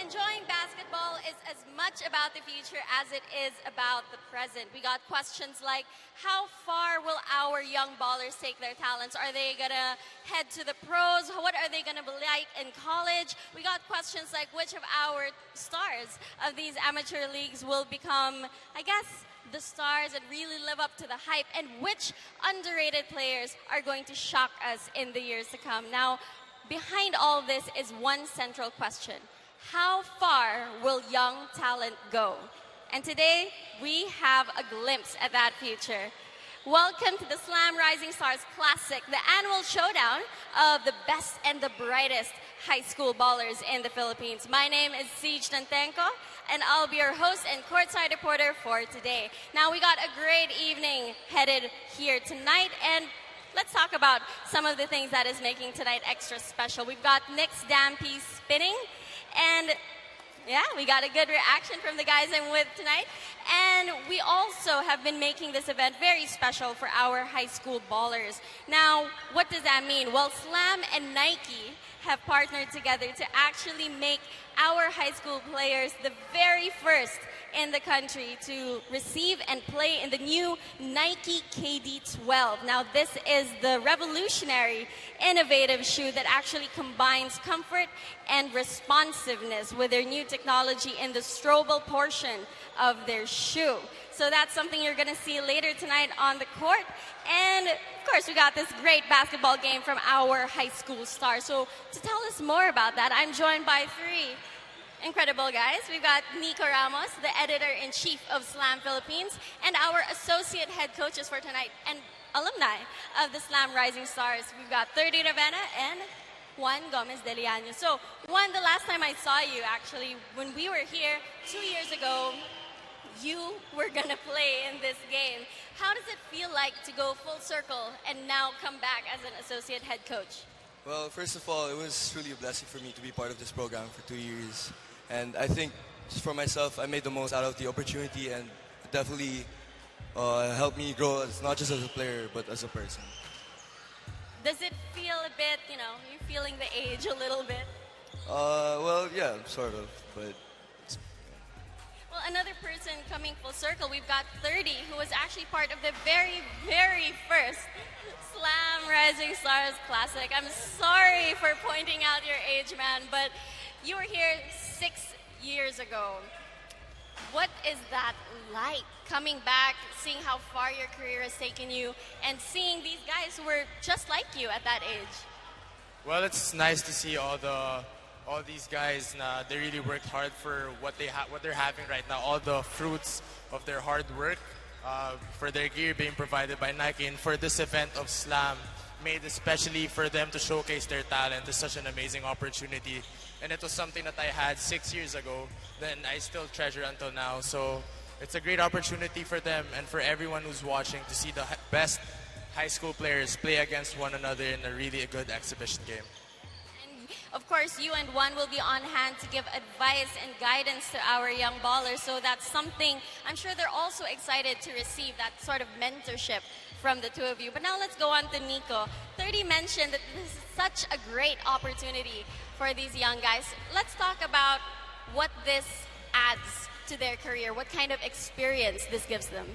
enjoying basketball is as much about the future as it is about the present. We got questions like, how far will our young ballers take their talents? Are they going to head to the pros? What are they going to be like in college? We got questions like, which of our stars of these amateur leagues will become, I guess, the stars and really live up to the hype, and which underrated players are going to shock us in the years to come. Now, behind all this is one central question. How far will young talent go? And today, we have a glimpse at that future. Welcome to the Slam Rising Stars Classic, the annual showdown of the best and the brightest high school ballers in the Philippines. My name is Siege Nantenko, and I'll be your host and courtside reporter for today. Now, we got a great evening headed here tonight, and let's talk about some of the things that is making tonight extra special. We've got Nick's Dampy spinning, and yeah, we got a good reaction from the guys I'm with tonight. And we also have been making this event very special for our high school ballers. Now, what does that mean? Well, Slam and Nike have partnered together to actually make our high school players the very first in the country to receive and play in the new Nike KD12. Now, this is the revolutionary, innovative shoe that actually combines comfort and responsiveness with their new technology in the strobel portion of their shoe. So that's something you're going to see later tonight on the court. And of course, we got this great basketball game from our high school stars. So to tell us more about that, I'm joined by three incredible guys. We've got Nico Ramos, the editor-in-chief of Slam Philippines, and our associate head coaches for tonight and alumni of the Slam Rising Stars. We've got 30 Ravenna and Juan Gomez de Liaño. So, Juan, the last time I saw you, actually, when we were here 2 years ago, you were going to play in this game. How does it feel like to go full circle and now come back as an associate head coach? Well, first of all, it was really a blessing for me to be part of this program for 2 years. And I think for myself, I made the most out of the opportunity, and it definitely helped me grow, not just as a player, but as a person. Does it feel a bit, you're feeling the age a little bit? Well, yeah, sort of, but... Well, another person coming full circle, we've got 30, who was actually part of the very, very first Slam Rising Stars Classic. I'm sorry for pointing out your age, man, but you were here 6 years ago. What is that like, coming back, seeing how far your career has taken you, and seeing these guys who were just like you at that age? Well, it's nice to see all these guys. They really worked hard for what they're having right now. All the fruits of their hard work, for their gear being provided by Nike, and for this event of Slam, made especially for them to showcase their talent. Is such an amazing opportunity, and it was something that I had 6 years ago, then I still treasure until now. So it's a great opportunity for them and for everyone who's watching to see the best high school players play against one another in a really good exhibition game. Of course, you and Juan will be on hand to give advice and guidance to our young ballers. So that's something I'm sure they're also excited to receive, that sort of mentorship from the two of you. But now let's go on to Nico. 30 mentioned that this is such a great opportunity for these young guys. Let's talk about what this adds to their career, what kind of experience this gives them.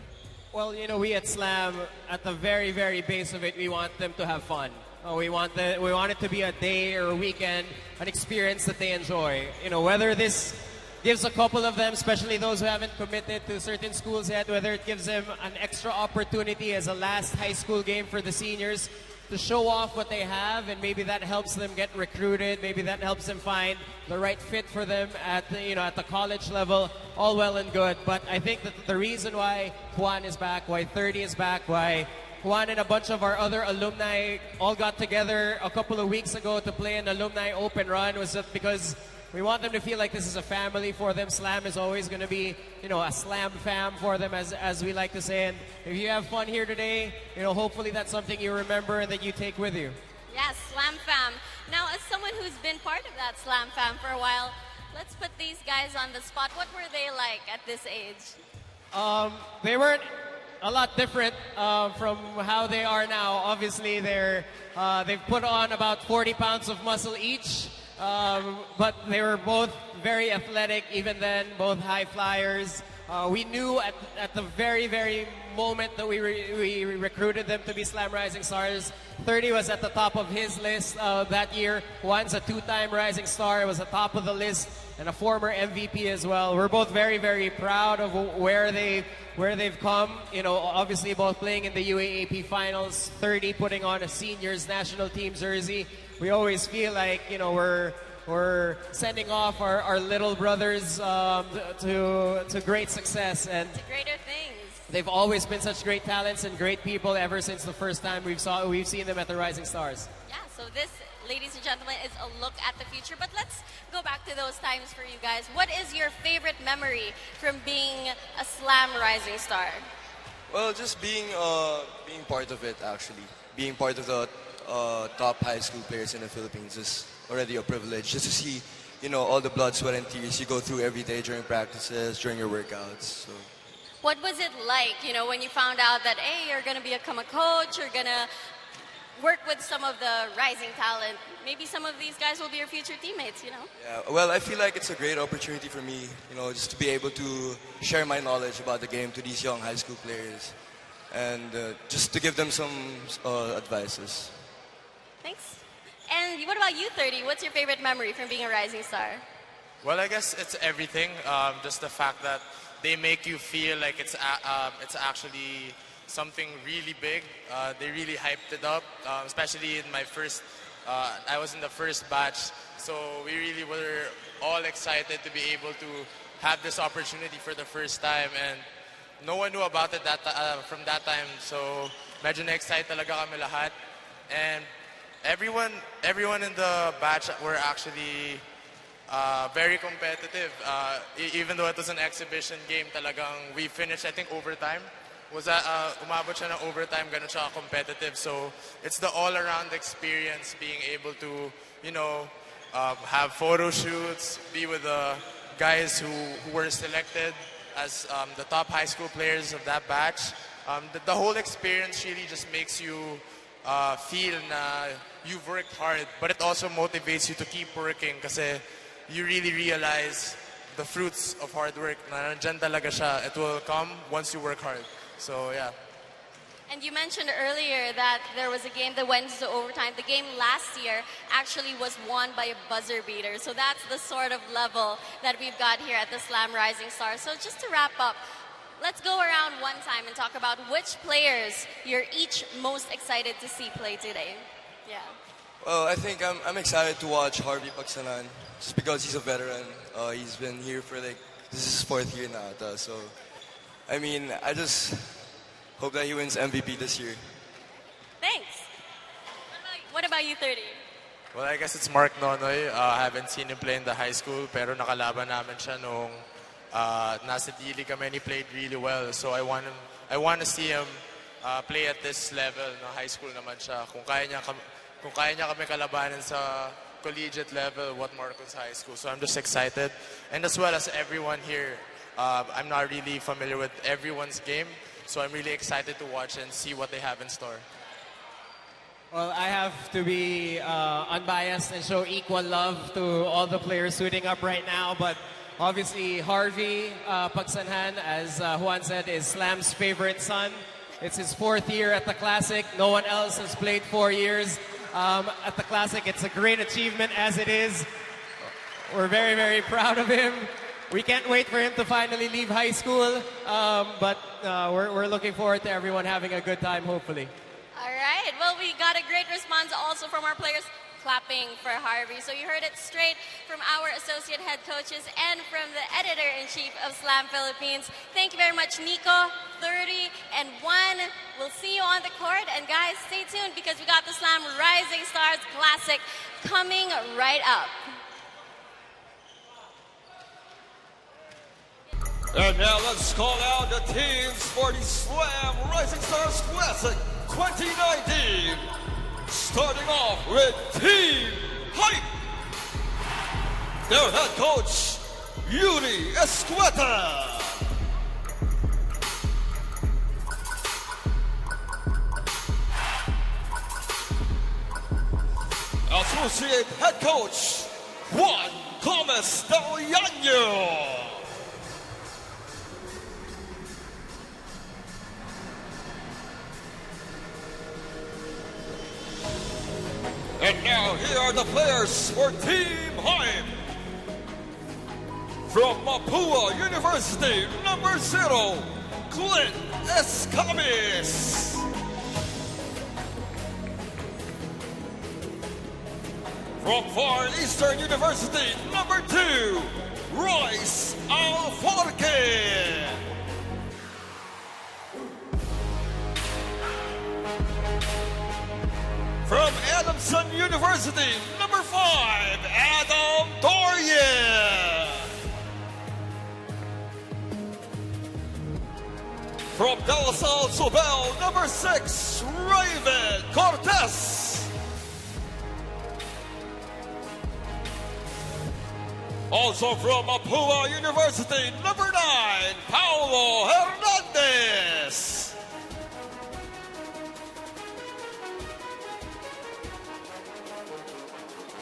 Well, we at Slam, at the very, very base of it, we want them to have fun. We want it to be a day or a weekend, an experience that they enjoy. Whether this gives a couple of them, especially those who haven't committed to certain schools yet, whether it gives them an extra opportunity as a last high school game for the seniors to show off what they have, and maybe that helps them get recruited, maybe that helps them find the right fit for them at the college level, all well and good. But I think that the reason why Juan is back, why 30 is back, why Juan and a bunch of our other alumni all got together a couple of weeks ago to play an alumni open run was just because we want them to feel like this is a family for them. Slam is always going to be, a Slam fam for them, as we like to say. And if you have fun here today, hopefully that's something you remember and that you take with you. Yes, Slam fam. Now, as someone who's been part of that Slam fam for a while, let's put these guys on the spot. What were they like at this age? They weren't a lot different from how they are now. Obviously, they've put on about 40 pounds of muscle each. But they were both very athletic, even then, both high flyers. We knew at the very, very moment that we recruited them to be Slam Rising Stars, 30 was at the top of his list that year. Juan's a two-time Rising Star, was at the top of the list, and a former MVP as well. We're both very, very proud of where they've come. You know, obviously both playing in the UAAP finals, 30 putting on a seniors national team jersey. We always feel like, you know, we're sending off our little brothers to great success, and to greater things. They've always been such great talents and great people ever since the first time we've seen them at the Rising Stars. Yeah, so this, ladies and gentlemen, is a look at the future. But let's go back to those times for you guys. What is your favorite memory from being a Slam Rising Star? Well, just being part of it, actually. Being part of the top high school players in the Philippines is already a privilege. Just to see, you know, all the blood, sweat, and tears you go through every day during practices, during your workouts. So. What was it like, you know, when you found out that, hey, you're going to become a coach, you're going to work with some of the rising talent? Maybe some of these guys will be your future teammates, you know? Yeah, well, I feel like it's a great opportunity for me, you know, just to be able to share my knowledge about the game to these young high school players and just to give them some advices. Thanks. And what about you, 30? What's your favorite memory from being a rising star? Well, I guess it's everything. Just the fact that they make you feel like it's actually something really big. They really hyped it up, especially in my first, I was in the first batch, so we really were all excited to be able to have this opportunity for the first time, and no one knew about it from that time, so medyo na-excite talaga kami lahat. And everyone in the batch were actually very competitive. Even though it was an exhibition game, talagang we finished, I think, overtime. Umabot siya ng overtime, ganun siya competitive. So it's the all-around experience, being able to, you know, have photo shoots, be with the guys who were selected as the top high school players of that batch. The whole experience really just makes you feel na you've worked hard, but it also motivates you to keep working kasi you really realize the fruits of hard work. Na nandyan talaga siya. It will come once you work hard. So, yeah. And you mentioned earlier that there was a game that went to overtime. The game last year actually was won by a buzzer beater. So that's the sort of level that we've got here at the Slam Rising Stars. So just to wrap up, let's go around one time and talk about which players you're each most excited to see play today. Yeah. Well, I think I'm excited to watch Harvey Pagsanan just because he's a veteran. He's been here for this is his 4th year now. So, I mean, I just hope that he wins MVP this year. Thanks. What about you, 30? Well, I guess it's Mark Nonoy. I haven't seen him play in the high school, pero nakalaban namin siya nung nasa Dili kami, and he played really well. So I want to see him play at this level. No, high school naman siya. Kung kaya niya kami kalabanin sa collegiate level, what more kung sa high school. So I'm just excited. And as well as everyone here, I'm not really familiar with everyone's game. So I'm really excited to watch and see what they have in store. Well, I have to be unbiased and show equal love to all the players suiting up right now. But obviously, Harvey Pagsanhan, as Juan said, is Slam's favorite son. It's his 4th year at the Classic. No one else has played 4 years at the Classic. It's a great achievement as it is. We're very, very proud of him. We can't wait for him to finally leave high school. But we're looking forward to everyone having a good time, hopefully. All right. Well, we got a great response also from our players clapping for Harvey. So you heard it straight from our associate head coaches and from the editor-in-chief of Slam Philippines. Thank you very much, Nico, 30, and 1. We'll see you on the court. And guys, stay tuned because we got the Slam Rising Stars Classic coming right up. And now let's call out the teams for the Slam Rising Stars Classic 2019. Starting off with Team Hype. Their head coach, Yuri Escueta. Associate head coach, Juan Gomez. Andres Del Llano. And now here are the players for Team Hype. From Mapua University, number 0, Clint Escamis. From Far Eastern University, number 2, Royce Alforque. From Adamson University, number 5, Adam Dorian. From De La Salle Sobel, number 6, Raven Cortez. Also from Mapua University, number 9, Paulo Hernandez.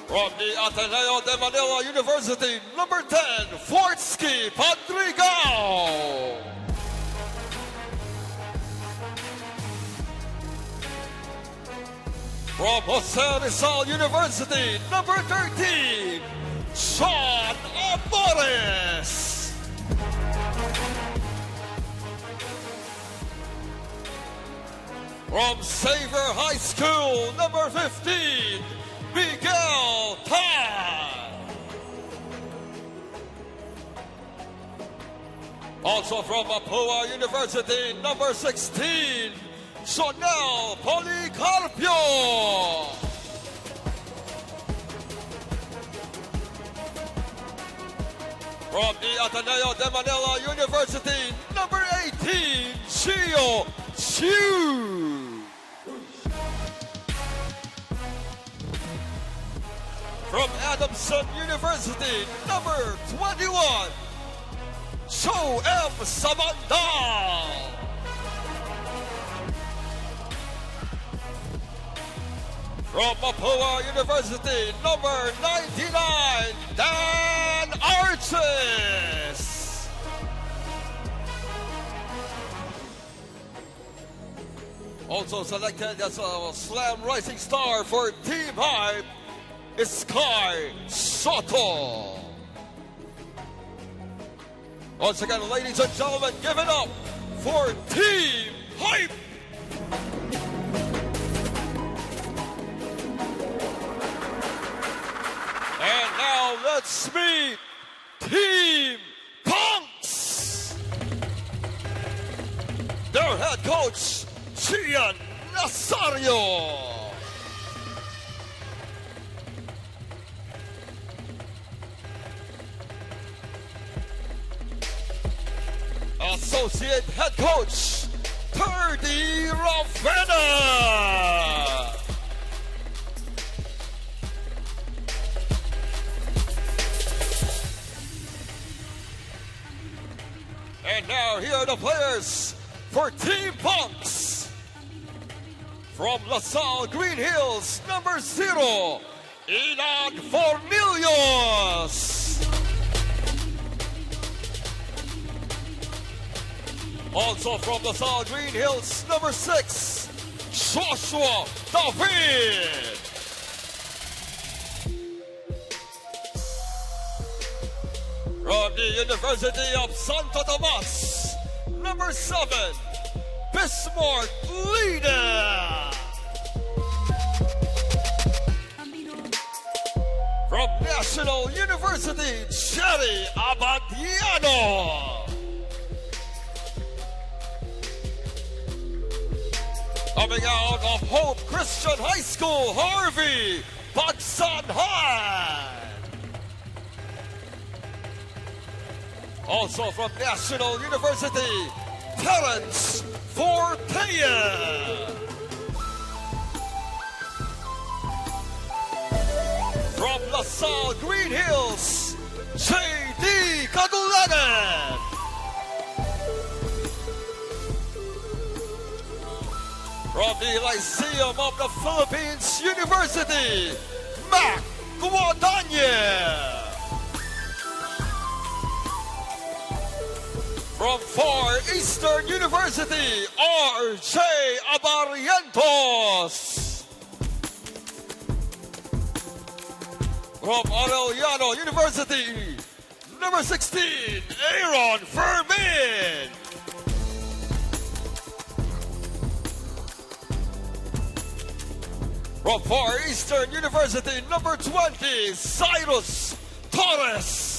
From the Ateneo de Manila University, number 10, Fortsky Padrigao. From Jose Rizal University, number 13, Sean Amores. From Xavier High School, number 15, Miguel Tan. Also from Mapua University, number 16, Sonel Policarpio. From the Ateneo de Manila University, number 18, Chio Chiu. From Adamson University, number 21, Cho M. Samandal. From Mapua University, number 99, Dan Arches. Also selected as a Slam Rising Star for Team Hype, Sky Soto. Once again, ladies and gentlemen, give it up for Team Hype. And now let's meet Team Punks. Their head coach, Gian Nazario. Associate head coach, Turdy Ravenna. And now here are the players for Team Punks. From LaSalle Green Hills, number 0, Inan Formilios. Also from LaSalle Green Hills, number 6, Joshua David. From the University of Santo Tomas, number 7, Bismarck Lina. From National University, Jerry Abadiano. Coming out of Hope Christian High School, Harvey Bagsanhan. Also from National University, Terence Fortea. From LaSalle Green Hills, J.D. Kadulanan. From the Lyceum of the Philippines University, Mac Guadagna. From Far Eastern University, R.J. Abarientos. From Arellano University, number 16, Aaron Fermin. From Far Eastern University, number 20, Cyrus Torres.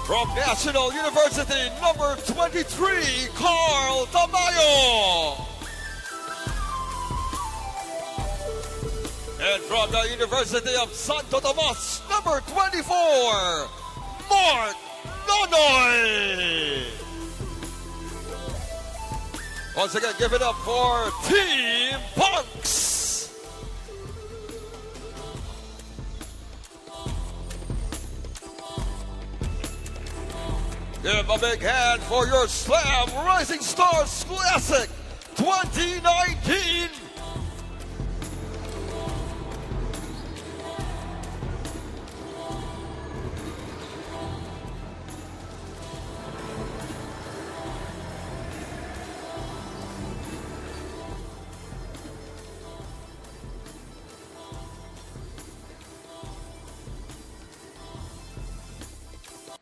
From National University, number 23, Carl Tamayo. And from the University of Santo Tomas, number 24, Mark Nonoy. Once again, give it up for Team Punks. Give a big hand for your Slam Rising Stars Classic 2019.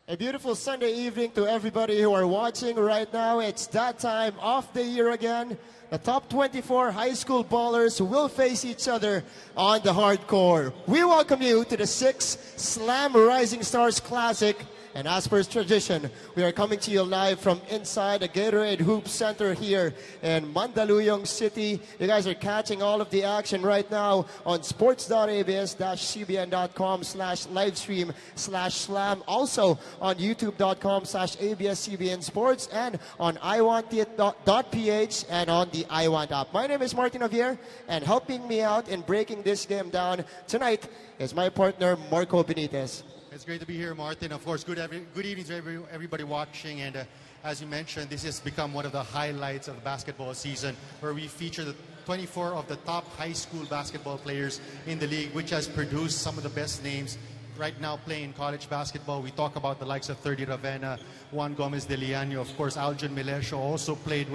A beautiful Sunday evening to everybody who are watching right now. It's that time of the year again. The top 24 high school ballers will face each other on the hardcore. We welcome you to the 6th Slam Rising Stars Classic. And as per tradition, we are coming to you live from inside the Gatorade Hoop Center here in Mandaluyong City. You guys are catching all of the action right now on sports.abs-cbn.com/livestream/slam. Also on youtube.com/ABS-CBN Sports and on iwantit.ph and on the iWant app. My name is Martin Javier, and helping me out in breaking this game down tonight is my partner, Marco Benitez. It's great to be here, Martin. Of course, good evening to everybody watching. And as you mentioned, this has become one of the highlights of the basketball season, where we feature the 24 of the top high school basketball players in the league, which has produced some of the best names right now playing college basketball. We talk about the likes of 30 Ravenna, Juan Gomez de Liano, of course, Aljon Milesio also played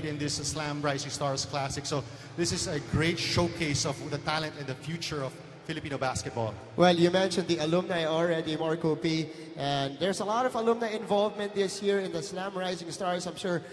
in this Slam Rising Stars Classic. So this is a great showcase of the talent and the future of Filipino basketball. Well, you mentioned the alumni already, Marco P. And there's a lot of alumni involvement this year in the Slam Rising Stars. I'm sure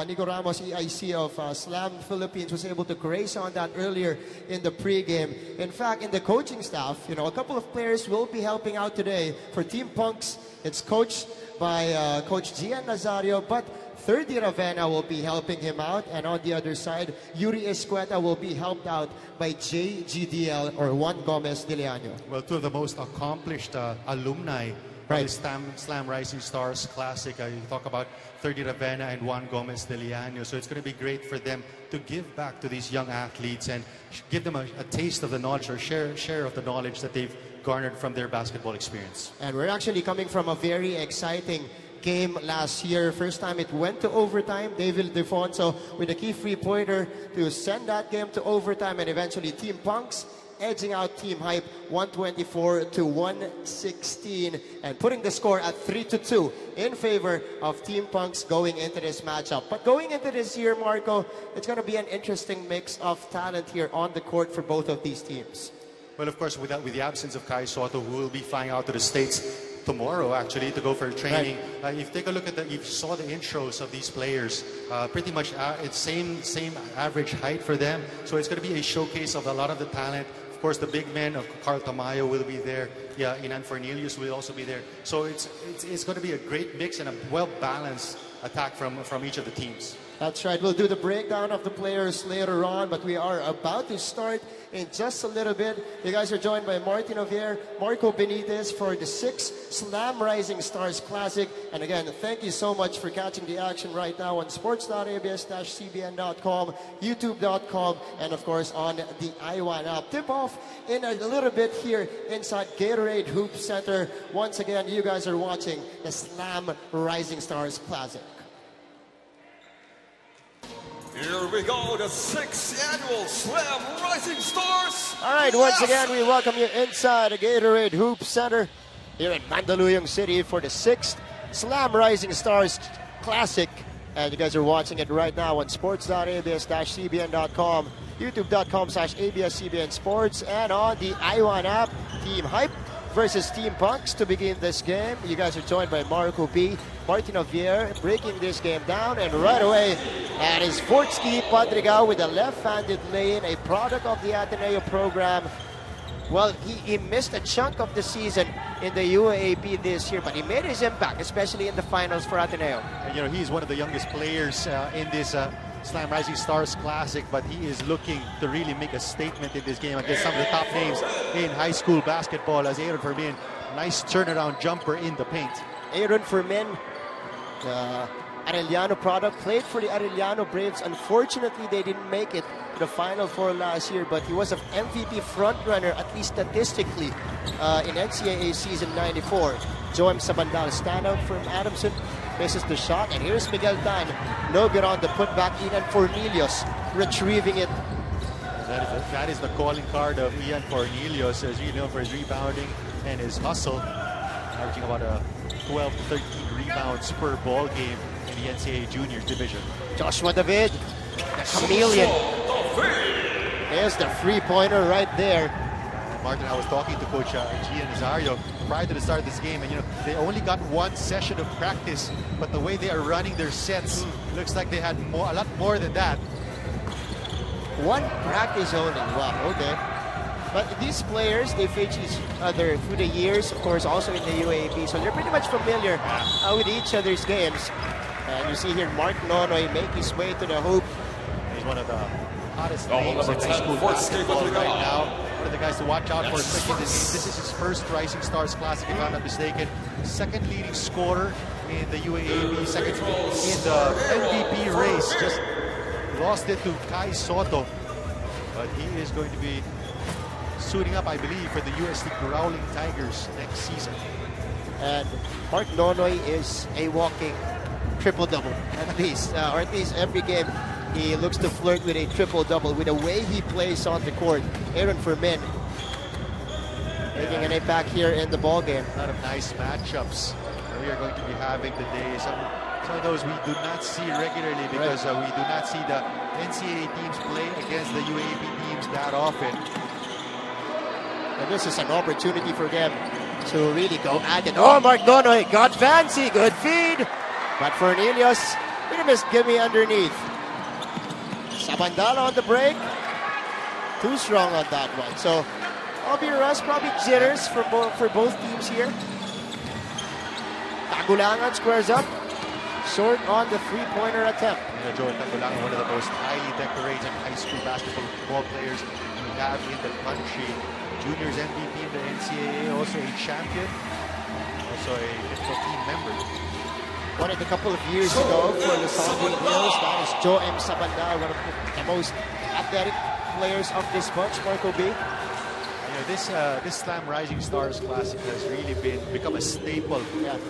Nico Ramos, EIC of Slam Philippines, was able to grace on that earlier in the pregame. In fact, in the coaching staff, a couple of players will be helping out today. For Team Punks, it's coached by Coach Gian Nazario, but 30 Ravenna will be helping him out, and on the other side, Yuri Escueta will be helped out by JGDL or Juan Gomez de Liano. Well, two of the most accomplished alumni of the Slam Rising Stars Classic. You talk about 30 Ravenna and Juan Gomez de Liano. So it's going to be great for them to give back to these young athletes and give them a taste of the knowledge, or share of the knowledge that they've garnered from their basketball experience. And we're actually coming from a very exciting game last year. First time it went to overtime. David Defonso with a key free-pointer to send that game to overtime, and eventually Team Punks edging out Team Hype 124-116 and putting the score at 3-2 in favor of Team Punks going into this matchup. But going into this year, Marco, it's going to be an interesting mix of talent here on the court for both of these teams. Well, of course, with the absence of Kai Soto, who will be flying out to the States tomorrow, actually, to go for training. Right. If you take a look at you saw the intros of these players, pretty much it's same average height for them. So it's going to be a showcase of a lot of the talent. Of course, the big men of Carl Tamayo will be there. Yeah, Inan Fornelius will also be there. So it's going to be a great mix and a well-balanced attack from each of the teams. That's right. We'll do the breakdown of the players later on, but we are about to start in just a little bit. You guys are joined by Martin Javier, Marco Benitez for the 6th Slam Rising Stars Classic. And again, thank you so much for catching the action right now on sports.abs-cbn.com, youtube.com, and of course on the iWant app. Tip off in a little bit here inside Gatorade Hoop Center. Once again, you guys are watching the Slam Rising Stars Classic. Here we go, the 6th annual Slam Rising Stars. All right, once again, we welcome you inside the Gatorade Hoop Center. here in Mandaluyong City for the 6th Slam Rising Stars Classic. And you guys are watching it right now on sports.abs-cbn.com, youtube.com/ABS-CBN Sports, and on the iWan app. Team Hype versus Team Punks to begin this game. You guys are joined by Marco B, Martin Javier breaking this game down, and right away that is Fortsky Padrigao with a left-handed lane, a product of the Ateneo program. Well, he missed a chunk of the season in the UAAP this year, but he made his impact, especially in the finals for Ateneo. And, he's one of the youngest players in this Slam Rising Stars Classic, but he is looking to really make a statement in this game against some of the top names in high school basketball, as Aaron Fermin, nice turnaround jumper in the paint. Aaron Fermin, the Arellano product, played for the Arellano Braves. Unfortunately, they didn't make it to the Final Four last year, but he was an MVP frontrunner, at least statistically, in NCAA season 94. Joem Sabandal standout from Adamson, misses the shot, and here's Miguel Tan. No good on the putback. Ian Fornelius retrieving it. That is the calling card of Ian Fornelius, as you know, for his rebounding and his hustle, averaging about 12 to 13 rebounds per ball game in the NCAA Juniors division. Joshua David, the chameleon. There's the three-pointer right there. Martin, I was talking to Coach Gian Nazario prior to the start of this game, and they only got one session of practice, but the way they are running their sets, looks like they had a lot more than that. One practice only. Wow, okay. But these players, they face each other through the years, of course, also in the UAAP, so they're pretty much familiar with each other's games. And you see here Mark Nonoy make his way to the hoop. He's one of the hottest names in high school basketball right now. One of the guys to watch out for, especially in this game. This is his first Rising Stars Classic, if I'm not mistaken. Second leading scorer in the UAAP, second in the MVP race. Just lost it to Kai Soto. But he is going to be suiting up, I believe, for the UST Growling Tigers next season. And Mark Nonoy is a walking triple-double, at least. Or at least every game he looks to flirt with a triple-double with the way he plays on the court. Aaron Fermin making an impact here in the ball game. A lot of nice matchups that we are going to be having today. Some of those we do not see regularly because we do not see the NCAA teams play against the UAAP teams that often. And this is an opportunity for them to really go at it. Oh, Mark Nonoy got fancy. Good feed. But Cornelius, pretty much give me underneath. Sabandala on the break. Too strong on that one. So, Bobby Russ probably jitters for both teams here. Tagulangan squares up. Short on the three-pointer attempt. Joel Tagulangan, one of the most highly decorated high school basketball players we have in the country. Juniors MVP in the NCAA, also a champion, also a team member. Won it a couple of years ago for the Sounding Hills. That is Joem Sabandal, one of the most athletic players of this bunch, Marco B. This Slam Rising Stars Classic has really become a staple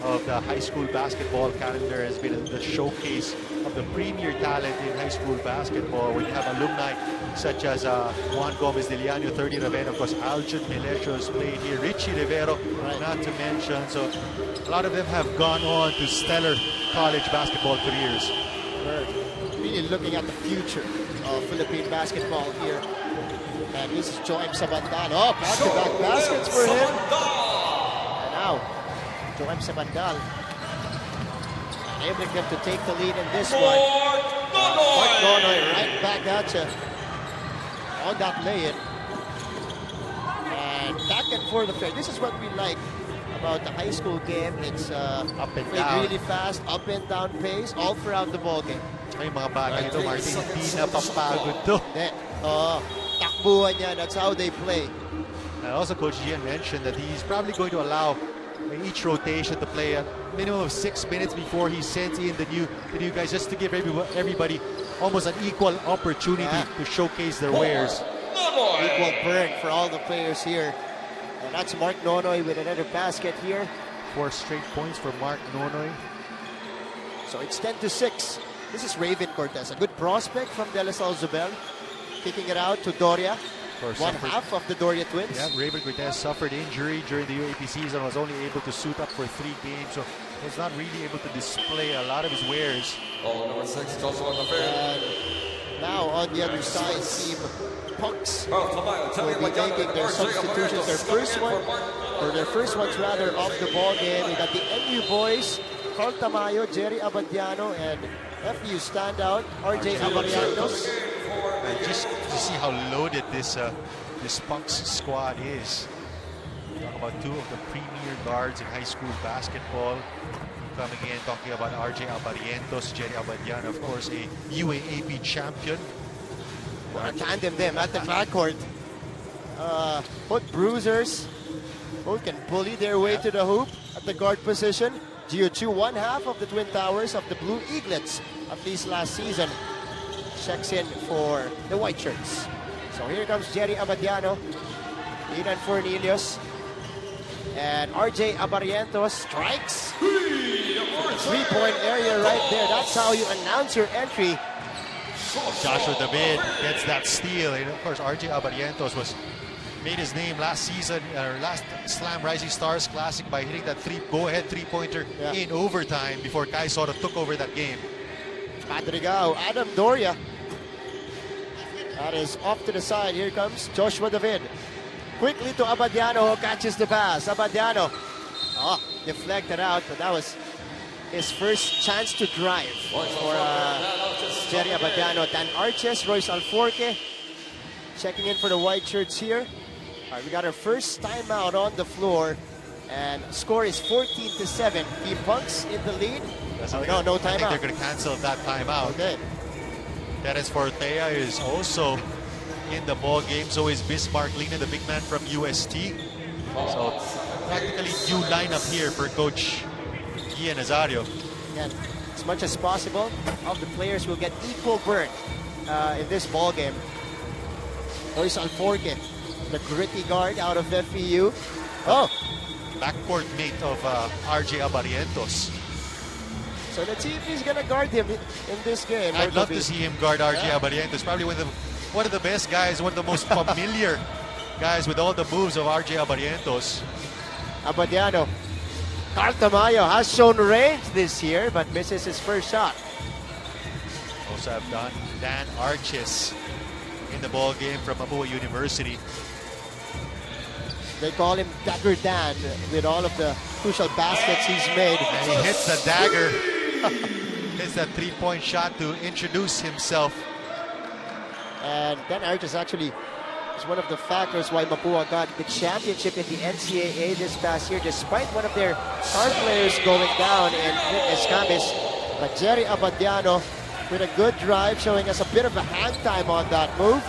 of the high school basketball calendar. Has been the showcase of the premier talent in high school basketball. When you have alumni such as Juan Gomez de Liano, 30 Raven, of course, Aljun Melechos played here, Richie Rivero, not to mention. So a lot of them have gone on to stellar college basketball careers. We're really looking at the future of Philippine basketball here. And this is Joem Sabandal. Oh, back-to-back baskets for him. And now, Joem Sabandal enabling them to take the lead in this one. Mark Nonoy right back at you on that lay-in. And back and forth affair. This is what we like about the high school game. It's up and played down, really fast, up and down pace, all throughout the ball game. Ay, mga bagay ito, Martin, hindi na papagod to. Takbuhan niya, that's how they play. And also, Coach Gian mentioned that he's probably going to allow each rotation to play a minimum of 6 minutes before he sends in the new guys, just to give everybody almost an equal opportunity to showcase their wares. Equal burn for all the players here. And that's Mark Nonoy with another basket here. 4 straight points for Mark Nonoy. So it's 10-6. This is Raven Cortez, a good prospect from De La Salle Zubel. Kicking it out to Doria. course, one half of the Doria twins. Yeah, Raven Cortez suffered injury during the UAP season, was only able to suit up for 3 games, so was not really able to display a lot of his wares. Number 6, Joshua David. And now on the other side, Team Punks Carl Tamayo, will be making their substitutions. Their first ones rather off the ball game. We got the NU boys, Carl Tamayo, Jerry Abadiano, and FU standout, RJ Abariantos. And just to see how loaded this Punks squad is. Talk about 2 of the premier guards in high school basketball coming in, talking about RJ Abarientos, Jerry Abadiano, of course, a UAAP champion. A tandem them at the backcourt. Both bruisers, both can bully their way to the hoop at the guard position. Gio-Chu, one half of the Twin Towers of the Blue Eaglets, at least last season, checks in for the White Shirts. So here comes Jerry Abadiano, Inan Fornelius, and RJ Abarientos strikes. Three-point area right there. That's how you announce your entry. Joshua David gets that steal, and of course RJ Abarientos made his name last season, last Slam Rising Stars Classic by hitting that go-ahead three-pointer in overtime before Kai Soto took over that game. Padrigao, Adam Doria. That is off to the side. Here comes Joshua David. Quickly to Abadiano, who catches the pass. Abadiano, deflected out, but that was his first chance to drive for Jerry Abadiano. Dan Arches, Royce Alforque checking in for the White Shirts here. All right, we got our first timeout on the floor, and score is 14-7. Team Punks in the lead. No timeout. I think they're going to cancel that timeout. Okay. Teres Fortea is also in the ball game. So is Bismarck Lina, the big man from UST. So practically new lineup here for Coach Ian Nazario. Again, as much as possible, all the players will get equal burn in this ball game. Royce Alforque, the gritty guard out of FEU. Backcourt mate of RJ Abarientos. So let's see if he's gonna guard him in this game. I'd love to see him guard RJ Abarientos. Probably one of the best guys, one of the most familiar guys with all the moves of RJ Abarientos. Abadiano. Carl Tamayo has shown range this year, but misses his first shot. Also have done Dan Arches in the ball game from Mapua University. They call him Dagger Dan with all of the crucial baskets he's made. And he hits the dagger. Hits that three-point shot to introduce himself. And Dan Arches actually is one of the factors why Mapua got the championship in the NCAA this past year, despite one of their star players going down in Escamis. But Jerry Abadiano with a good drive, showing us a bit of a hang time on that move.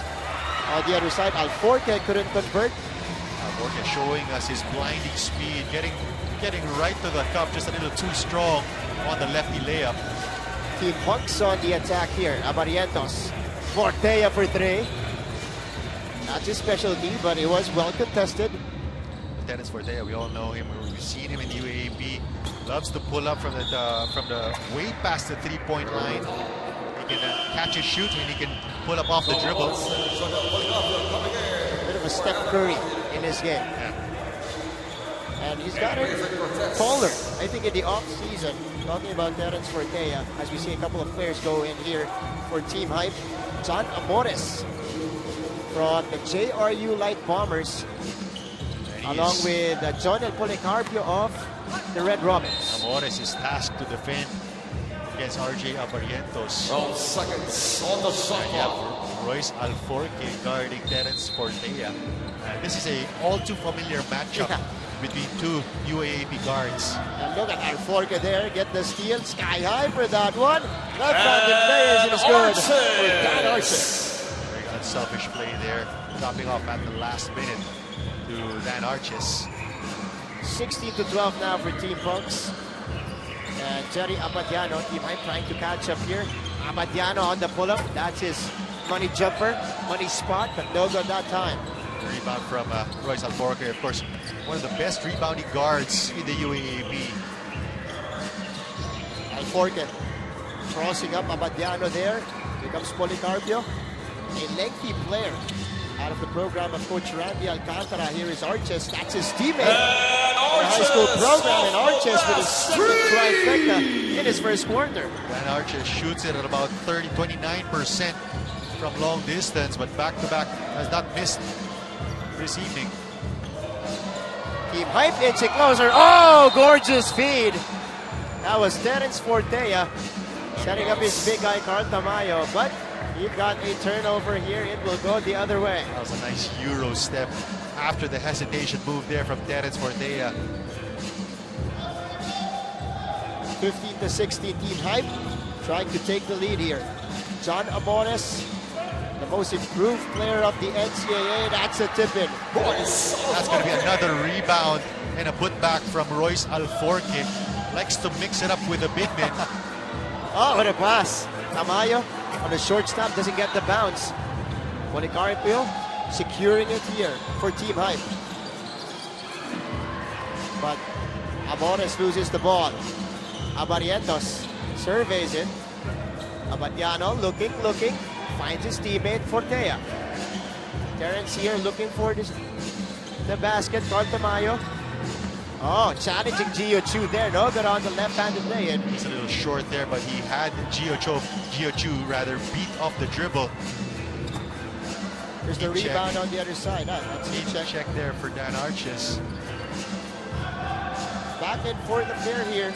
On the other side, Alforque couldn't convert. Alforque showing us his blinding speed, getting right to the cup, just a little too strong on the lefty layup. Team Punks on the attack here. Abarientos. Fortea for 3. Not his specialty, but it was well contested. Teres Fortea, we all know him. We've seen him in UAAP. Loves to pull up from the way past the three-point line. He can catch and shoot, and he can pull up off the dribble. A bit of a Steph Curry in his game. Yeah. And he's got it taller. I think in the off-season, talking about Terence Fortea, as we see a couple of players go in here for Team Hype. John Amores from the JRU Light Bombers, along with John El Policarpio of the Red Robins. Amores is tasked to defend against RJ Abarientos. 12 seconds on the shot clock. Royce Alforque guarding Terence Fortea. This is a all too familiar matchup between two UAAP guards. And look at Alforque there, get the steal, sky high for that one. Left-handed players, it is good for Dan Arches. Very unselfish play there, dropping off at the last minute to Dan Arches. 16-12 now for Team Punks. And Jerry Abadiano, Team Hype trying to catch up here. Abadiano on the pull-up, that's his money jumper, money spot, but no good that time. Rebound from Royce Alforque, of course, one of the best rebounding guards in the UAAP. Alforque crossing up Abadiano there. Here comes Policarpio, a lengthy player. out of the program of Coach Randy Alcantara. Here is Arches. That's his teammate in the high school program. And Arches with his second trifecta in his first quarter. Dan Arches shoots it at about 29% from long distance, but back-to-back has not missed this evening. Team Hype inching closer. Oh, gorgeous feed. That was Terence Fortea setting up his big guy, Carl Tamayo. But he got a turnover here. It will go the other way. That was a nice Euro step after the hesitation move there from Terence Fortea. 15-16 Team Hype trying to take the lead here. John Amores, the most improved player of the NCAA. That's a tip-in. That's going to be another rebound and a putback from Royce Alforque. Likes to mix it up with the big man. Oh, what a pass. Tamayo on the short stop doesn't get the bounce. Policarpio securing it here for Team Hype. But Amores loses the ball. Abarrientos surveys it. Abadiano looking, finds his teammate Fortea. Terence here looking for the basket. Carl Tamayo. Oh, challenging Gio Chu there. No good on the left-handed lay-in. He's a little short there, but he had Gio Chu beat off the dribble. There's the rebound on the other side. That's a check there for Dan Arches. Back and forth affair here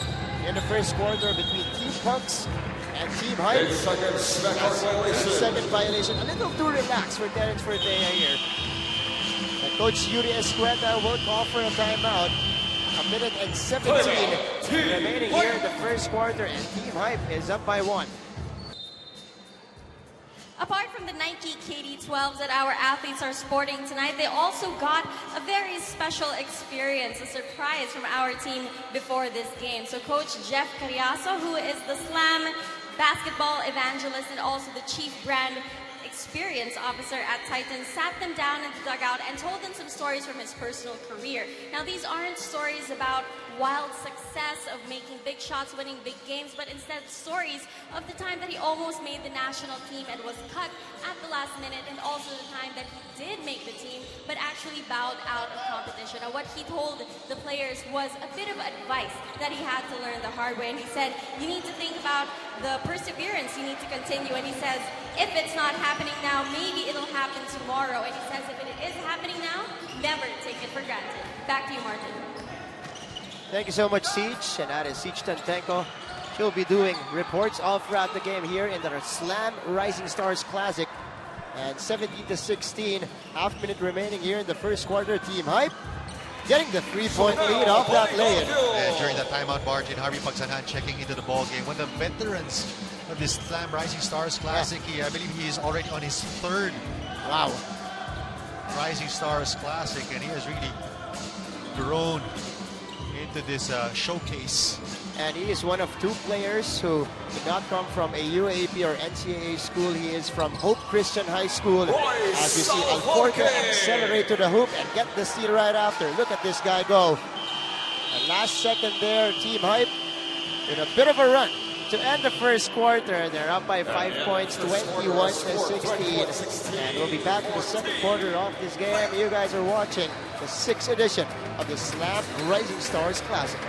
in the first quarter between Team Punks and Team Hype. Second violation. A little too relaxed for Terence Fortea here. And Coach Yuri Escueta will call for a timeout. A minute and 17 remaining here in the first quarter, and Team Hype is up by 1. Apart from the Nike KD12s that our athletes are sporting tonight, they also got a very special experience, a surprise from our team before this game. So Coach Jeff Carriazo, who is the Slam basketball evangelist and also the chief brand experience officer at Titan, sat them down in the dugout and told them some stories from his personal career. Now, these aren't stories about wild success of making big shots, winning big games, but instead stories of the time that he almost made the national team and was cut at the last minute, and also the time that he did make the team but actually bowed out of competition. Now, what he told the players was a bit of advice that he had to learn the hard way, and he said, you need to think about the perseverance, you need to continue, and he says, if it's not happening now, maybe it'll happen tomorrow, and he says, if it is happening now, never take it for granted. Back to you, Martin. Thank you so much, Siege. And that is Siege Tantenko. She'll be doing reports all throughout the game here in the Slam Rising Stars Classic. And 17-16, half minute remaining here in the first quarter. Team Hype getting the 3-point lead off that lay-in. And during the timeout margin, Harvey Pagsanhan checking into the ball game. One of the veterans of this Slam Rising Stars Classic. I believe he is already on his third Rising Stars Classic, and he has really grown into this showcase. And he is one of 2 players who did not come from a UAP or NCAA school. He is from Hope Christian High School. As you see, Alforque accelerate to the hoop and get the steal right after. Look at this guy go. And last second there, Team Hype in a bit of a run to end the first quarter. They're up by 5 points, 21-16. And we'll be back in the second quarter of this game. You guys are watching the 6th edition of the Slam Rising Stars Classic.